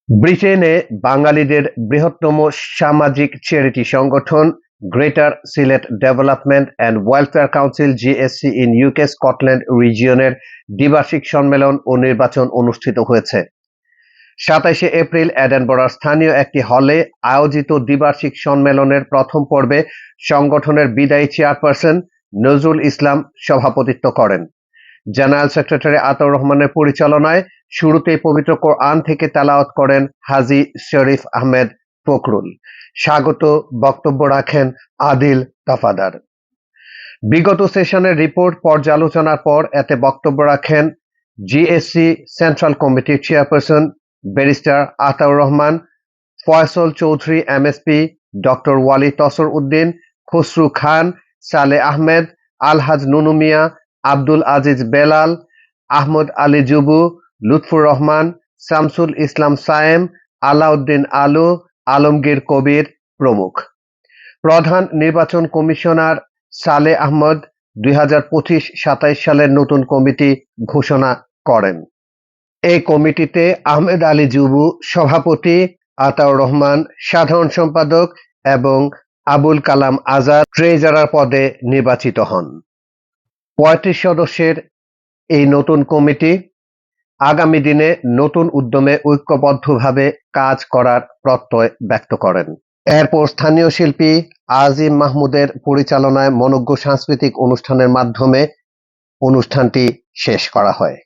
ব্রিটেনে বাঙালিদের বৃহত্তম সামাজিক চ্যারিটি সংগঠন greater Sylhet development and welfare council GSC in UK Scotland রিজিয়নের দ্বিবার্ষিক সম্মেলন ও নির্বাচন অনুষ্ঠিত হয়েছে। ২৭শে এপ্রিল এডেনবরার স্থানীয় একটি হলে আয়োজিত দ্বিবার্ষিক সম্মেলনের প্রথম পর্বে সংগঠনের বিদায়ী চেয়ারপারসন নজরুল ইসলাম সভাপতিত্ব করেন। জেনারেল সেক্রেটারি আতাউর রহমানের পরিচালনায় শুরুতেই পবিত্র কোরআন থেকে তেলাওয়াত করেন হাজী শরীফ আহমেদ ফখরুল। স্বাগত বক্তব্য রাখেন আদিল তাফাদার। বিগত সেশনের রিপোর্ট পর্যালোচনার পর এতে বক্তব্য রাখেন জিএসসি সেন্ট্রাল কমিটির chairperson barrister Ataur Rahman, Faisal Chowdhury MSP, doctor Wali Tasar Uddin, Khasru Khan, Saleh Ahmed, আলহাজ নুনু মিয়া, আব্দুল আজিজ বেলাল, আহমদ আলী জুবু, লুৎফুর রহমান, শামসুল ইসলাম সায়েম, আলাউদ্দিন আলু, আলমগীর কবির প্রমুখ। প্রধান নির্বাচন কমিশনার সালে আহমদ ২০২৫-২৭ সালের নতুন কমিটি ঘোষণা করেন। এই কমিটিতে আহমেদ আলী জুবু সভাপতি, আতাউর রহমান সাধারণ সম্পাদক এবং আবুল কালাম আজাদ ট্রেজারার পদে নির্বাচিত হন। ৩৫ সদস্যের এই নতুন কমিটি আগামী দিনে নতুন উদ্যমে ঐক্যবদ্ধভাবে কাজ করার প্রত্যয় ব্যক্ত করেন। এরপর স্থানীয় শিল্পী আজিম মাহমুদের পরিচালনায় মনোজ্ঞ সাংস্কৃতিক অনুষ্ঠানের মাধ্যমে অনুষ্ঠানটি শেষ করা হয়।